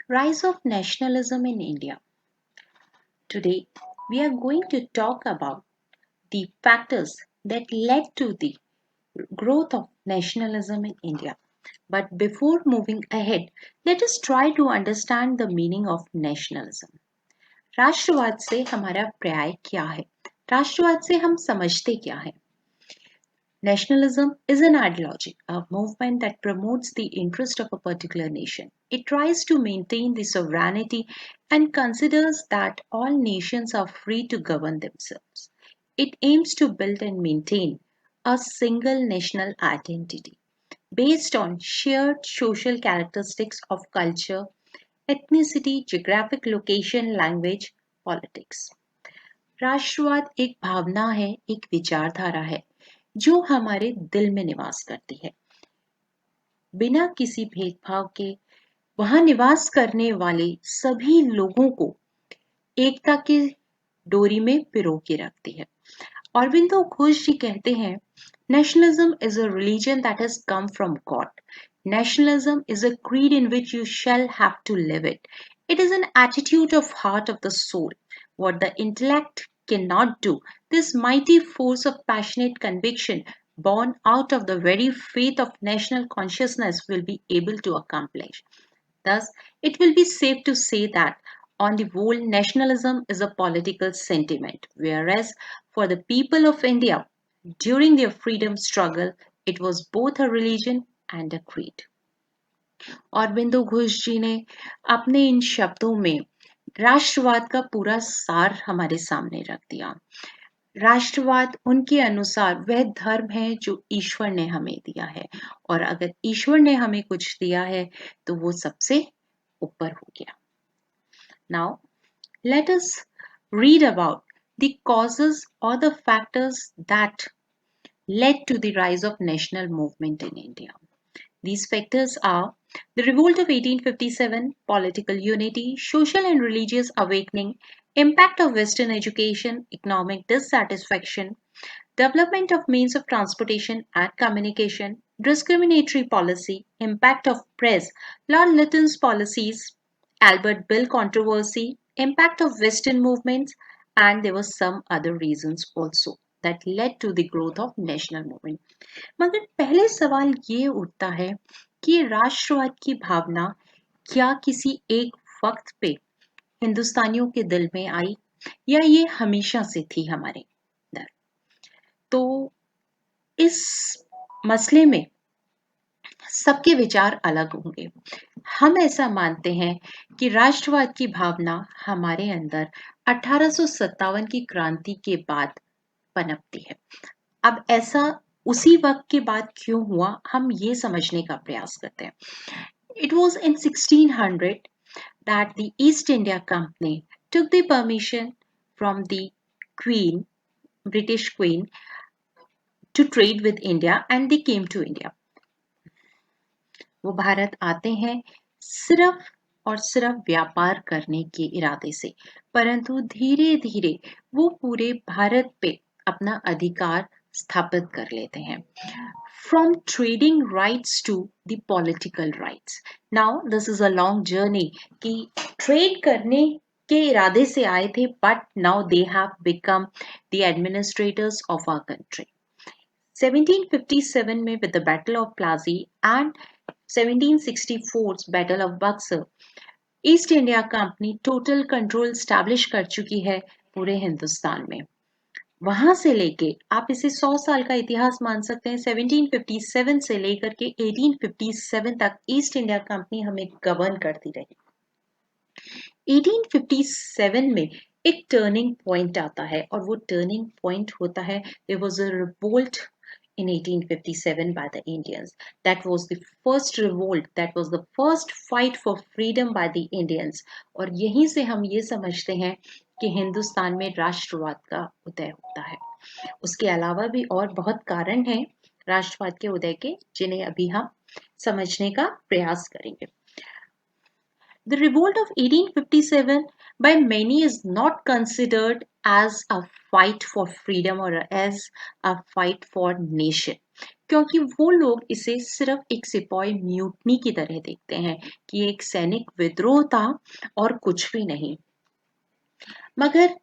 Rise of nationalism in India. Today, we are going to talk about the factors that led to the growth of nationalism in India. But before moving ahead, let us try to understand the meaning of nationalism. राष्ट्रवाद से हमारा पर्याय क्या है? राष्ट्रवाद से हम समझते क्या है? Nationalism is an ideology, a movement that promotes the interest of a particular nation. It tries to maintain the sovereignty and considers that all nations are free to govern themselves. It aims to build and maintain a single national identity based on shared social characteristics of culture, ethnicity, geographic location, language, politics. राष्ट्रवाद एक भावना है, एक विचारधारा है जो हमारे दिल में निवास करती है बिना किसी भेदभाव के वहां निवास करने वाले सभी लोगों को एकता की डोरी में पिरो के रखती है अरविंदो घोष जी कहते हैं nationalism is a religion that has come from God nationalism is a creed in which you shall have to live it it is an attitude of heart of the soul what the intellect cannot do. This mighty force of passionate conviction, born out of the very faith of national consciousness, will be able to accomplish. Thus, it will be safe to say that, on the whole, nationalism is a political sentiment, whereas for the people of India, during their freedom struggle, it was both a religion and a creed. Aurobindo Ghosh ji ने अपने इन शब्दों में राष्ट्रवाद का पूरा सार हमारे सामने रख दिया राष्ट्रवाद उनके अनुसार वह धर्म है जो ईश्वर ने हमें दिया है और अगर ईश्वर ने हमें कुछ दिया है तो वो सबसे ऊपर हो गया now let us read about the causes और the factors that led to the rise of national movement in India. These factors are the revolt of 1857, political unity, social and religious awakening, impact of Western education, economic dissatisfaction, development of means of transportation and communication, discriminatory policy, impact of press, Lord Lytton's policies, Albert Bill controversy, impact of Western movements, and there were some other reasons also that led to the growth of national movement. मगर पहले सवाल ये उठता है कि राष्ट्रवाद की भावना क्या किसी एक वक्त पे हिंदुस्तानियों के दिल में आई या ये हमेशा से थी हमारे अंदर तो इस मसले में सबके विचार अलग होंगे हम ऐसा मानते हैं कि राष्ट्रवाद की भावना हमारे अंदर 1857 की क्रांति के बाद पनपती है अब ऐसा उसी वक्त के बाद क्यों हुआ हम ये समझने का प्रयास करते हैं It was in 1600 that the East India Company took the permission from the Queen, British Queen, to trade with India and they came to India. वो भारत आते हैं सिर्फ और सिर्फ व्यापार करने के इरादे से परंतु धीरे धीरे वो पूरे भारत पे अपना अधिकार स्थापित कर लेते हैं from trading rights to the political rights. Now this is a long journey कि trade करने के इरादे से आए थे but now they have become the administrators of our country. 1757 में with the Battle of Plassey and 1764's Battle of Buxar, east India company total control establish कर चुकी है पूरे हिंदुस्तान में वहां से लेके आप इसे 100 साल का इतिहास मान सकते हैं 1757 से लेकर के 1857 तक ईस्ट इंडिया कंपनी हमें गवर्न करती रही 1857 में एक टर्निंग पॉइंट आता है और वो टर्निंग पॉइंट होता है there was a revolt in 1857 by the Indians. That was the first revolt, that was the first fight for freedom by the Indians. और यहीं से हम ये समझते हैं कि हिंदुस्तान में राष्ट्रवाद का उदय होता है उसके अलावा भी और बहुत कारण हैं राष्ट्रवाद के उदय के जिन्हें अभी हम समझने का प्रयास करेंगे The revolt of 1857 by many is not considered as a fight for freedom or as a fight for nation, क्योंकि वो लोग इसे सिर्फ एक सिपाही म्यूटनी की तरह देखते हैं कि एक सैनिक विद्रोह था और कुछ भी नहीं। मगर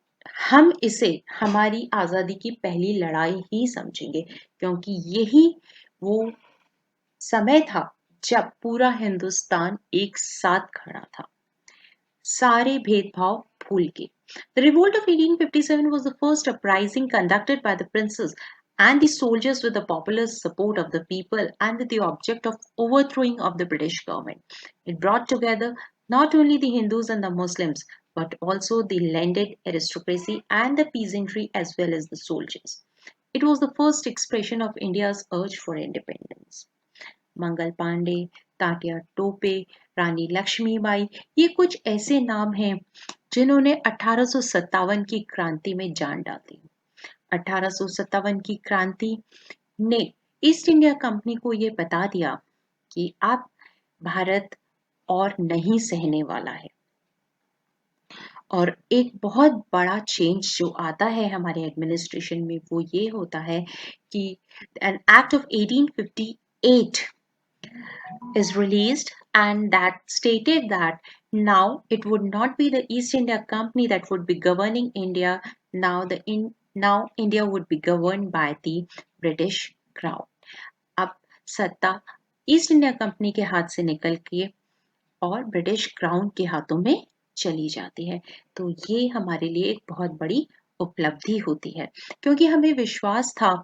हम इसे हमारी आजादी की पहली लड़ाई ही समझेंगे, क्योंकि यही वो समय था जब पूरा हिंदुस्तान एक साथ खड़ा था, सारे भेदभाव भूल के। The revolt of 1857 was the first uprising conducted by the princes and the soldiers with the popular support of the people and with the object of overthrowing of the British government. It brought together not only the Hindus and the Muslims, but also the landed aristocracy and the peasantry as well as the soldiers. It was the first expression of India's urge for independence. Mangal Pandey, Tatya Tope, रानी लक्ष्मीबाई, ये कुछ ऐसे नाम हैं जिन्होंने 1857 की क्रांति में जान डाली। 1857 की क्रांति ने ईस्ट इंडिया कंपनी को ये बता दिया कि अब भारत और नहीं सहने वाला है। और एक बहुत बड़ा चेंज जो आता है हमारे एडमिनिस्ट्रेशन में वो ये होता है कि an act of 1858 is released, and that stated that now it would not be the East India Company that would be governing India. Now India would be governed by the British Crown. अब सत्ता east India company के हाथ से निकल के और British crown के हाथों में चली जाती है। तो ये हमारे लिए एक बहुत बड़ी उपलब्धि होती है, क्योंकि हमें विश्वास था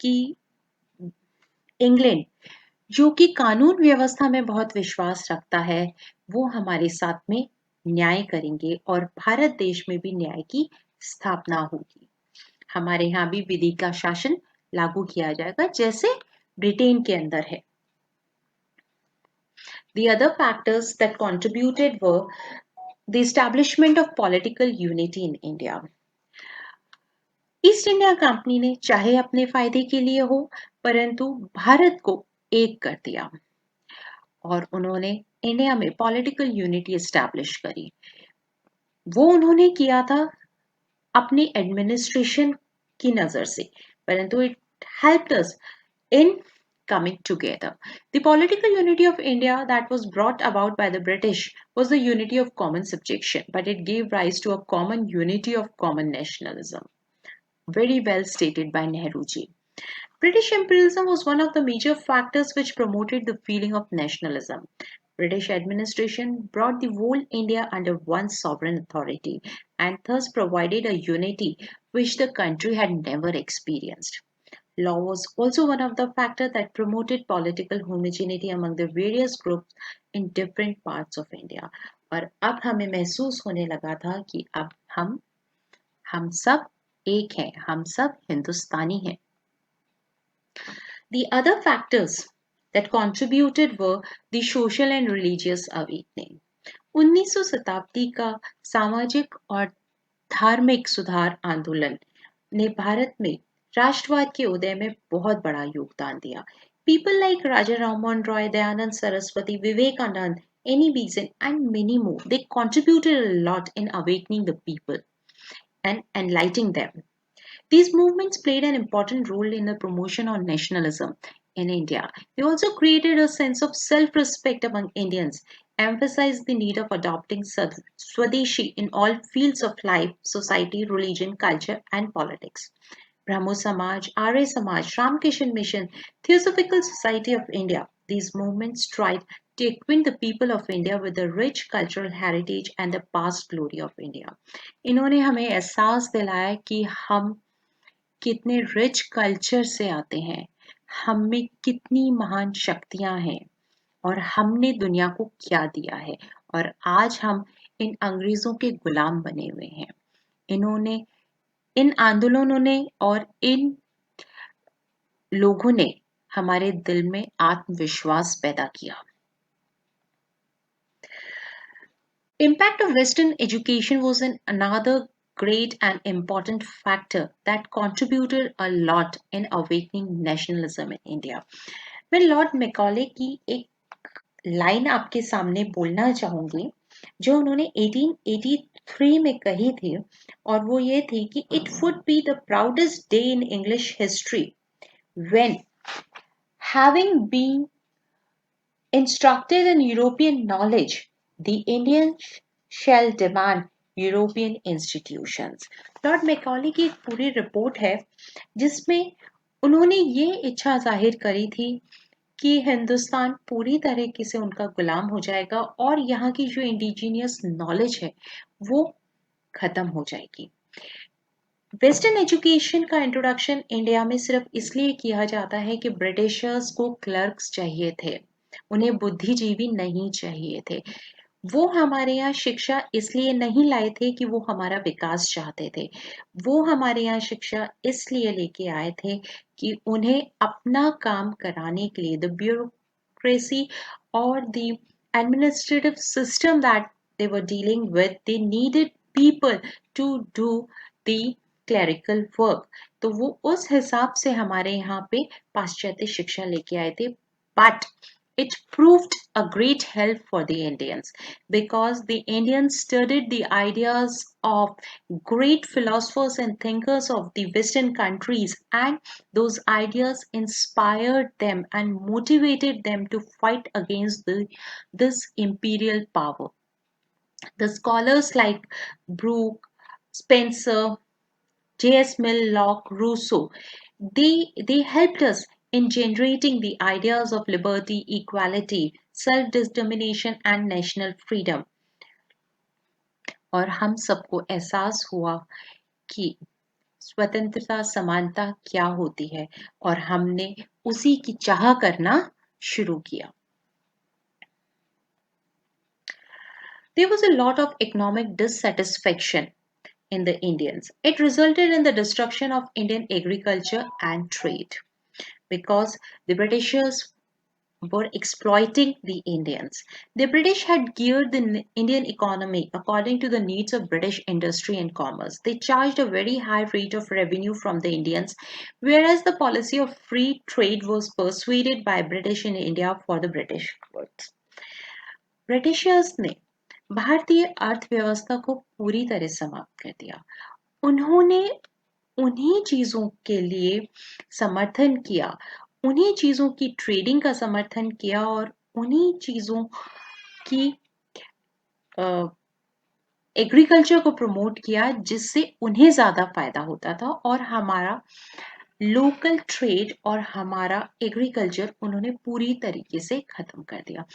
कि इंग्लैंड, जो कि कानून व्यवस्था में बहुत विश्वास रखता है, वो हमारे साथ में न्याय करेंगे और भारत देश में भी न्याय की स्थापना होगी। हमारे यहाँ भी विधि का शासन लागू किया जाएगा जैसे ब्रिटेन के अंदर है। The other factors that contributed were the establishment of political unity in India. East India company ने चाहे अपने फायदे के लिए हो, परंतु भारत को एक कर दिया और उन्होंने इंडिया में पॉलिटिकल यूनिटी एस्टैब्लिश करी। वो उन्होंने किया था अपने एडमिनिस्ट्रेशन की नजर से, परंतु it helped us in coming together. The political unity of India that was brought about by the British was the unity of common subjection, but it gave rise to a common unity of common nationalism. Very well stated by Nehru ji. British imperialism was one of the major factors which promoted the feeling of nationalism. British administration brought the whole India under one sovereign authority and thus provided a unity which the country had never experienced. Law was also one of the factors that promoted political homogeneity among the various groups in different parts of India. और अब हमें महसूस होने लगा था कि अब हम सब एक हैं, हम सब हिंदुस्तानी हैं। The other factors that contributed were the social and religious awakening. 19वीं शताब्दी का सामाजिक और धार्मिक सुधार आंदोलन ने भारत में राष्ट्रवाद के उदय में बहुत बड़ा योगदान दिया। People like Raja Rammohn Roy, Dayanand Saraswati, Vivekanand, Annie Besant, and many more, they contributed a lot in awakening the people and enlightening them. These movements played an important role in the promotion of nationalism in India. They also created a sense of self respect among Indians, emphasized the need of adopting Swadeshi in all fields of life, society, religion, culture, and politics. Brahmo Samaj, Arya Samaj, Ramkishan Mission, Theosophical Society of India. These movements tried to acquaint the people of India with the rich cultural heritage and the past glory of India. इन्होंने हमें एहसास दिलाया कि हम कितने rich culture से आते हैं, हम में कितनी महान शक्तियां हैं और हमने दुनिया को क्या दिया है, और आज हम इन अंग्रेजों के गुलाम बने हुए हैं। इन्होंने, इन आंदोलनों ने और इन लोगों ने हमारे दिल में आत्मविश्वास पैदा किया। Impact of Western education was another great and important factor that contributed a lot in awakening nationalism in India. मैं लॉर्ड मैकॉले की एक लाइन आपके सामने बोलना चाहूंगी जो उन्होंने 1883 में कही थी, और वो ये थी कि it would be the proudest day in English history when having been instructed in European knowledge, the Indians shall demand European institutions. Lord Macaulay की एक पूरी रिपोर्ट है जिसमें उन्होंने ये इच्छा जाहिर करी थी कि हिंदुस्तान पूरी तरीके से उनका गुलाम हो जाएगा और यहाँ की जो इंडिजीनियस नॉलेज है वो खत्म हो जाएगी। वेस्टर्न एजुकेशन का इंट्रोडक्शन इंडिया में सिर्फ इसलिए किया जाता है कि ब्रिटिशर्स को क्लर्क्स चाहिए थे, उन्हें बुद्धिजीवी नहीं चाहिए थे। वो हमारे यहाँ शिक्षा इसलिए नहीं लाए थे कि वो हमारा विकास चाहते थे, वो हमारे यहाँ शिक्षा इसलिए लेके आए थे कि उन्हें अपना काम कराने के लिए द ब्यूरोक्रेसी और the administrative system that they were dealing with, they needed people to do the clerical work. तो वो उस हिसाब से हमारे यहाँ पे पाश्चात्य शिक्षा लेके आए थे, but it proved a great help for the Indians because the Indians studied the ideas of great philosophers and thinkers of the Western countries, and those ideas inspired them and motivated them to fight against this imperial power. The scholars like Brooke, Spencer, J.S. Mill, Locke, Rousseau, they helped us in generating the ideas of liberty, equality, self-determination and national freedom. और हम सबको एहसास हुआ कि स्वतंत्रता समानता क्या होती है और हमने उसी की चाह करना शुरू किया। There was a lot of economic dissatisfaction in the Indians. It resulted in the destruction of Indian agriculture and trade because the Britishers were exploiting the Indians. The British had geared the Indian economy according to the needs of British industry and commerce. They charged a very high rate of revenue from the Indians, whereas the policy of free trade was persuaded by British in India for the British goods. Britishers ने भारतीय अर्थव्यवस्था को पूरी तरह समाप्त कर दिया। उन्होंने उन्हीं चीजों के लिए समर्थन किया, उन्हीं चीजों की ट्रेडिंग का समर्थन किया और उन्हीं चीजों की एग्रीकल्चर को प्रमोट किया जिससे उन्हें ज्यादा फायदा होता था, और हमारा लोकल ट्रेड और हमारा एग्रीकल्चर उन्होंने पूरी तरीके से खत्म कर दिया।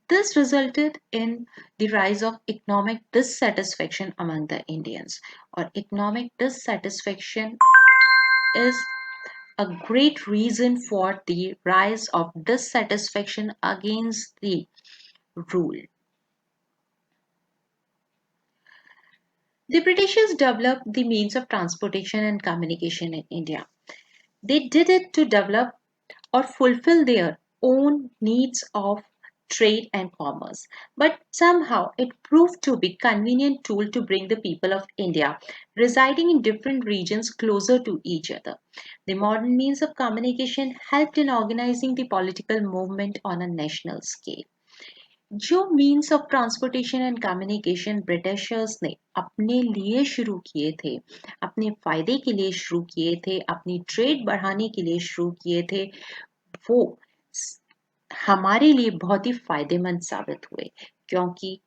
This resulted in the rise of economic dissatisfaction among the Indians. Or economic dissatisfaction is a great reason for the rise of dissatisfaction against the rule. The Britishers developed the means of transportation and communication in India. They did it to develop or fulfill their own needs of trade and commerce. But somehow it proved to be a convenient tool to bring the people of India residing in different regions closer to each other. The modern means of communication helped in organizing the political movement on a national scale. जो means of transportation and communication Britishers ने अपने लिए शुरू किए थे, अपने फायदे के लिए शुरू किए थे, अपनी ट्रेड बढ़ाने के लिए शुरू किए थे, वो हमारे लिए बहुत ही फायदेमंद साबित हुए, क्योंकि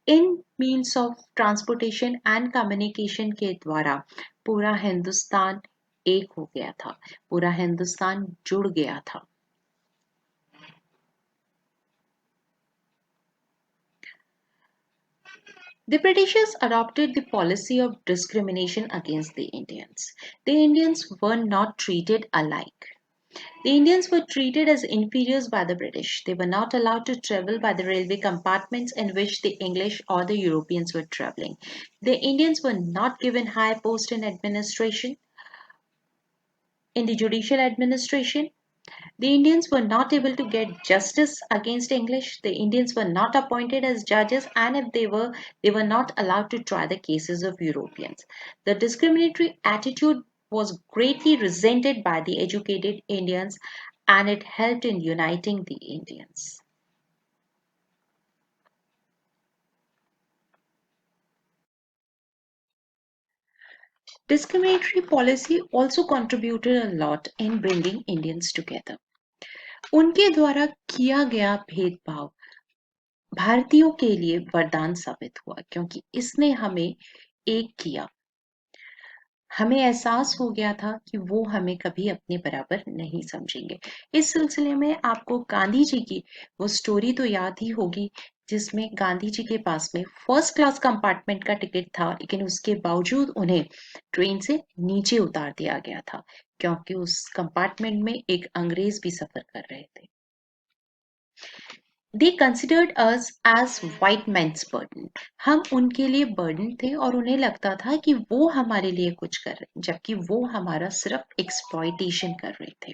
in means of transportation and communication के द्वारा पूरा हिंदुस्तान एक हो गया था, पूरा हिंदुस्तान जुड़ गया था। The Britishers adopted the policy of discrimination against the Indians. The Indians were not treated alike. The Indians were treated as inferiors by the British. They were not allowed to travel by the railway compartments in which the English or the Europeans were traveling. The Indians were not given high post in administration, in the judicial administration. The Indians were not able to get justice against English. The Indians were not appointed as judges, and if they were not allowed to try the cases of Europeans. The discriminatory attitude was greatly resented by the educated Indians, and it helped in uniting the Indians. Discriminatory policy also contributed a lot in bringing Indians together. उनके द्वारा किया गया भेदभाव भारतीयों के लिए वरदान साबित हुआ क्योंकि इसने हमें एक किया। हमें एहसास हो गया था कि वो हमें कभी अपने बराबर नहीं समझेंगे। इस सिलसिले में आपको गांधी जी की वो स्टोरी तो याद ही होगी जिसमें गांधी जी के पास में फर्स्ट क्लास कंपार्टमेंट का टिकट था, लेकिन उसके बावजूद उन्हें ट्रेन से नीचे उतार दिया गया था क्योंकि उस कंपार्टमेंट में एक अंग्रेज भी सफर कर रहे थे। They considered us as white men's burden. हम उनके लिए बर्डन थे और उन्हें लगता था कि वो हमारे लिए कुछ कर रहे हैं, जबकि वो हमारा सिर्फ एक्सप्लॉइटेशन कर रहे थे।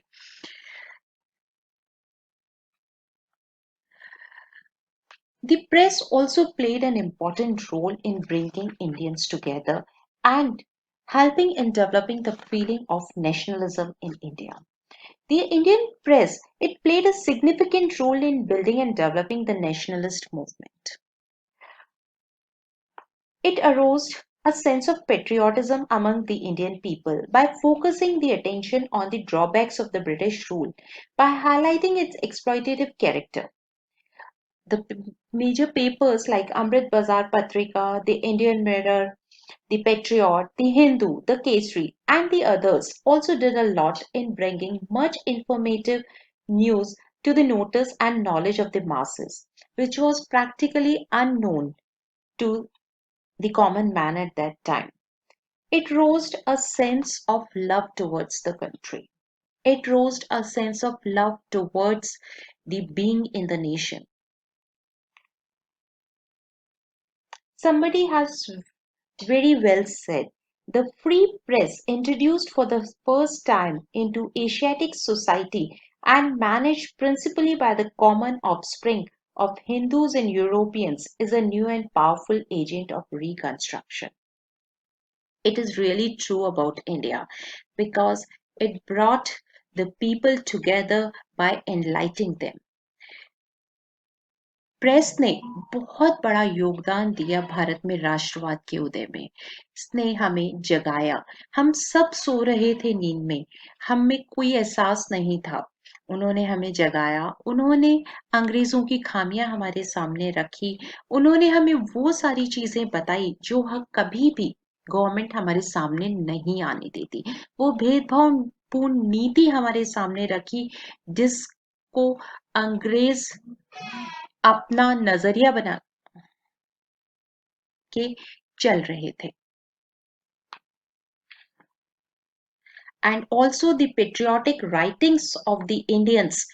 The press also played an important role in bringing Indians together and helping in developing the feeling of nationalism in India. The Indian press, it played a significant role in building and developing the nationalist movement. It aroused a sense of patriotism among the Indian people by focusing the attention on the drawbacks of the British rule by highlighting its exploitative character. The major papers like Amrit Bazar Patrika, the Indian Mirror, the Patriot, the Hindu, the Kesari, and the others also did a lot in bringing much informative news to the notice and knowledge of the masses, which was practically unknown to the common man at that time. It roused a sense of love towards the country. It roused a sense of love towards the being in the nation. Somebody has very well said the free press, introduced for the first time into Asiatic society and managed principally by the common offspring of Hindus and Europeans, is a new and powerful agent of reconstruction. It is really true about India because it brought the people together by enlightening them. Press ने बहुत बड़ा योगदान दिया भारत में राष्ट्रवाद के उदय में। इसने हमें जगाया। हम सब सो रहे थे नींद में, हम में कोई एहसास नहीं था। उन्होंने हमें जगाया, उन्होंने अंग्रेजों की खामियां हमारे सामने रखी, उन्होंने हमें वो सारी चीजें बताई जो हम कभी भी गवर्नमेंट हमारे सामने नहीं आने देती। वो भेदभाव पूर्ण नीति हमारे सामने रखी जिसको अंग्रेज अपना नजरिया बना के चल रहे थे। And also the patriotic writings of the Indians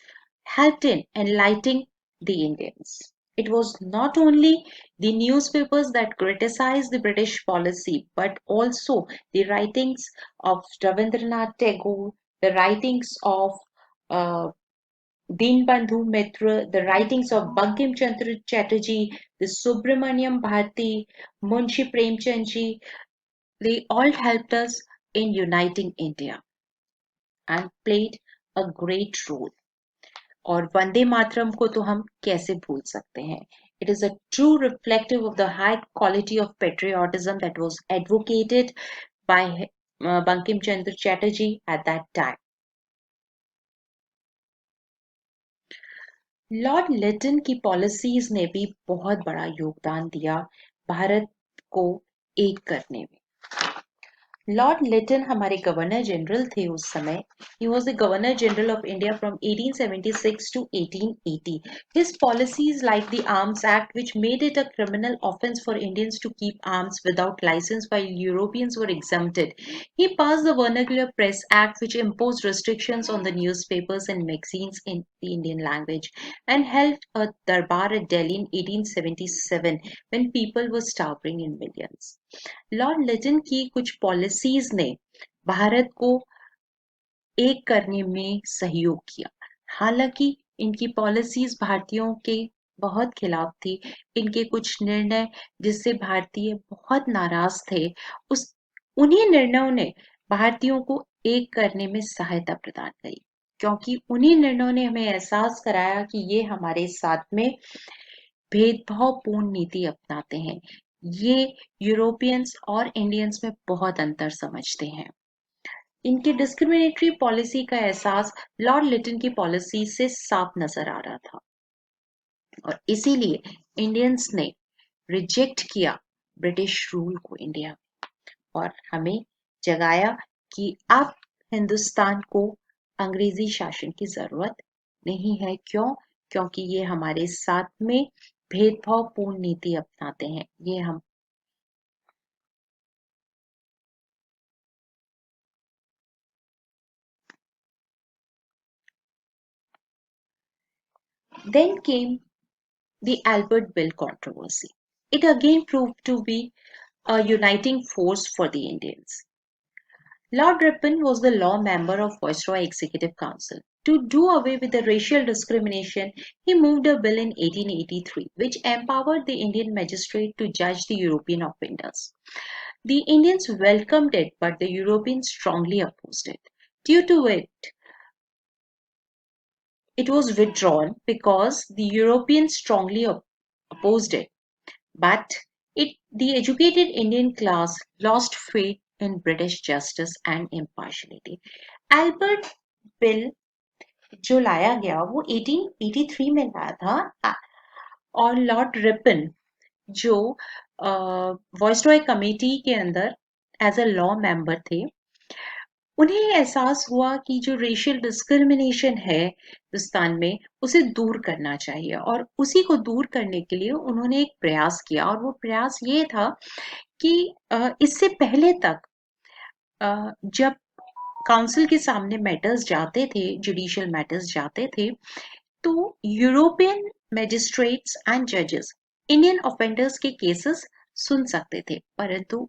helped in enlightening the Indians. It was not only the newspapers that criticized the British policy, but also the writings of Rabindranath Tagore, the writings of uh, Dinbandhu Mitra, the writings of Bankim Chandra Chatterjee, the Subramaniam Bharati, Munshi Premchandji, they all helped us in uniting India and played a great role. और वंदे मातरम को तो हम कैसे भूल सकते हैं? It is a true reflective of the high quality of patriotism that was advocated by Bankim Chandra Chatterjee at that time. Lord Lytton की policies ने भी बहुत बड़ा योगदान दिया भारत को एक करने में। लॉर्ड लिटन हमारे गवर्नर जनरल थे उस समय। He was the Governor General of India from 1876 to 1880. His policies like the Arms Act, which made it a criminal offense for Indians to keep arms without license while Europeans were exempted. He passed the Vernacular Press Act, which imposed restrictions on the newspapers and magazines in the Indian language, and held a darbar at Delhi in 1877 when people were starving in millions. Lord Lytton की कुछ policies ने भारत को एक करने में सहयोग किया। हालांकि इनकी पॉलिसीज भारतीयों के बहुत खिलाफ थी। इनके कुछ निर्णय जिससे भारतीय बहुत नाराज थे, उस उन्हीं निर्णयों ने भारतीयों को एक करने में सहायता प्रदान करी, क्योंकि उन्हीं निर्णयों ने हमें एहसास कराया कि ये हमारे साथ में भेदभावपूर्ण नीति अपनाते हैं। ये यूरोपियंस और इंडियंस में बहुत अंतर समझते हैं। इनकी डिस्क्रिमिनेटरी पॉलिसी का एहसास लॉर्ड लिटन की पॉलिसी से साफ नजर आ रहा था और इसीलिए इंडियंस ने रिजेक्ट किया ब्रिटिश रूल को इंडिया में और हमें जगाया कि अब हिंदुस्तान को अंग्रेजी शासन की जरूरत नहीं है। क्यों? क्योंकि ये हमारे साथ में भेदभावपूर्ण नीति अपनाते हैं। ये हम then came the Albert Bill controversy. It again proved to be a uniting force for the Indians. Lord Ripon was the law member of Viceroy Executive Council. To do away with the racial discrimination, he moved a bill in 1883 which empowered the Indian magistrate to judge the European offenders. The Indians welcomed it, but the Europeans strongly opposed it. Due to it, it was withdrawn because the Europeans strongly opposed it. But the educated Indian class lost faith in British justice and impartiality. Albert Bill जो लाया गया वो 1883 में लाया था और Lord Ripon जो viceroy committee के अंदर एज अ लॉ मेंबर थे, उन्हें एहसास हुआ कि जो रेशियल डिस्क्रिमिनेशन है हिंदुस्तान में उसे दूर करना चाहिए और उसी को दूर करने के लिए उन्होंने एक प्रयास किया और वो प्रयास ये था कि इससे पहले तक जब काउंसिल के सामने मैटर्स जाते थे, जुडिशियल मैटर्स जाते थे, तो यूरोपियन मैजिस्ट्रेट्स एंड जजेस इंडियन ऑफेंडर्स के केसेस सुन सकते थे, परंतु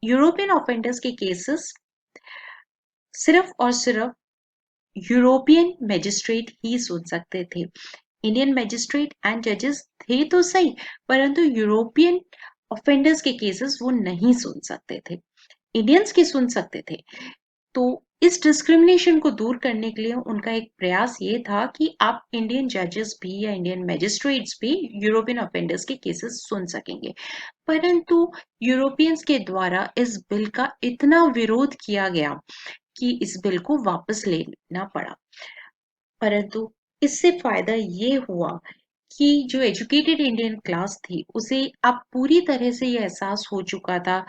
यूरोपियन ऑफेंडर्स के केसेस सिर्फ और सिर्फ यूरोपियन मैजिस्ट्रेट ही सुन सकते थे। इंडियन मैजिस्ट्रेट एंड जजेस थे तो सही, परंतु यूरोपियन ऑफेंडर्स के केसेस वो नहीं सुन सकते थे, इंडियंस के सुन सकते थे। तो इस डिस्क्रिमिनेशन को दूर करने के लिए उनका एक प्रयास ये था कि आप इंडियन जजेस भी या इंडियन मैजिस्ट्रेट्स भी यूरोपियन ऑफेंडर्स के केसेस सुन सकेंगे। परंतु यूरोपियंस के द्वारा इस बिल का इतना विरोध किया गया कि इस बिल को वापस लेना पड़ा। परंतु इससे फायदा ये हुआ कि जो एजुकेटेड इंडियन क्लास थी उसे अब पूरी तरह से ये एहसास हो चुका था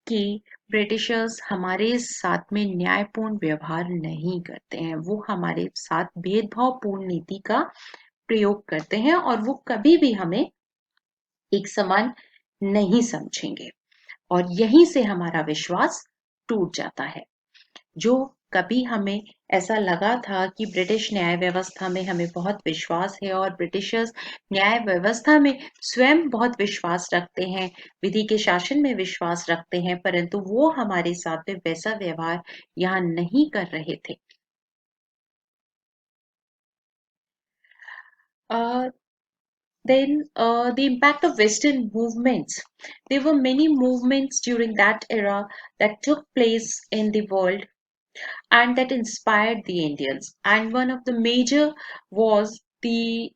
कि ब्रिटिशर्स हमारे साथ में न्यायपूर्ण व्यवहार नहीं करते हैं, वो हमारे साथ भेदभावपूर्ण नीति का प्रयोग करते हैं और वो कभी भी हमें एक समान नहीं समझेंगे और यहीं से हमारा विश्वास टूट जाता है। जो कभी हमें ऐसा लगा था कि ब्रिटिश न्याय व्यवस्था में हमें बहुत विश्वास है और ब्रिटिशर्स न्याय व्यवस्था में स्वयं बहुत विश्वास रखते हैं, विधि के शासन में विश्वास रखते हैं, परंतु वो हमारे साथ में वैसा व्यवहार यहाँ नहीं कर रहे थे। Uh, then the impact of Western movements. There were many movements during that era that took place in the world and that inspired the Indians. And one of the major was the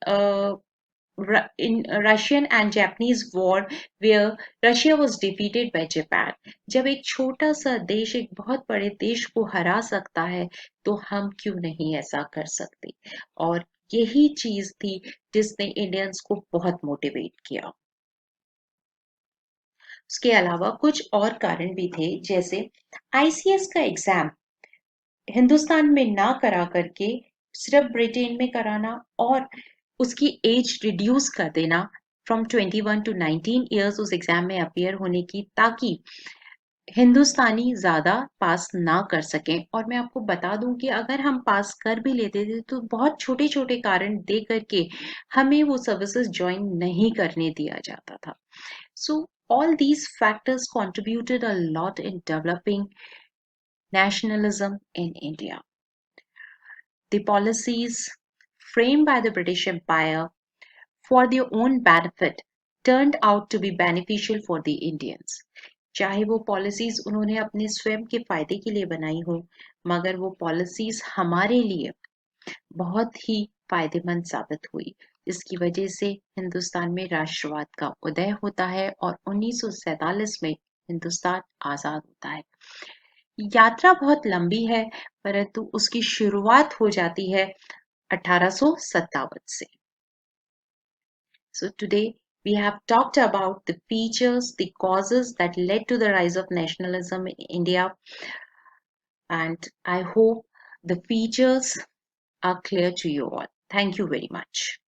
in Russian and Japanese war where Russia was defeated by Japan. जब एक छोटा सा देश एक बहुत बड़े देश को हरा सकता है तो हम क्यों नहीं ऐसा कर सकते? और यही चीज थी जिसने इंडियंस को बहुत मोटिवेट किया। उसके अलावा कुछ और कारण भी थे, जैसे आईसीएस का एग्जाम हिंदुस्तान में ना करा करके सिर्फ ब्रिटेन में कराना और उसकी एज रिड्यूस कर देना फ्रॉम 21 टू 19 इयर्स उस एग्जाम में अपीयर होने की, ताकि हिंदुस्तानी ज्यादा पास ना कर सकें। और मैं आपको बता दूं कि अगर हम पास कर भी लेते थे तो बहुत छोटे छोटे कारण दे करके हमें वो सर्विसेज ज्वाइन नहीं करने दिया जाता था। सो all these factors contributed a lot in developing nationalism in India. The policies framed by the British Empire for their own benefit turned out to be beneficial for the Indians. चाहे वो policies उन्होंने अपने स्वयं के फायदे के लिए बनाई हो, मगर वो पॉलिसीज हमारे लिए बहुत ही फायदेमंद साबित हुई। इसकी वजह से हिंदुस्तान में राष्ट्रवाद का उदय होता है और 1947 में हिंदुस्तान आजाद होता है। यात्रा बहुत लंबी है, परंतु उसकी शुरुआत हो जाती है 1857 से। So today we have talked about the features, the causes that led to the rise of nationalism in India, and I hope the features are clear to you all. Thank you very much.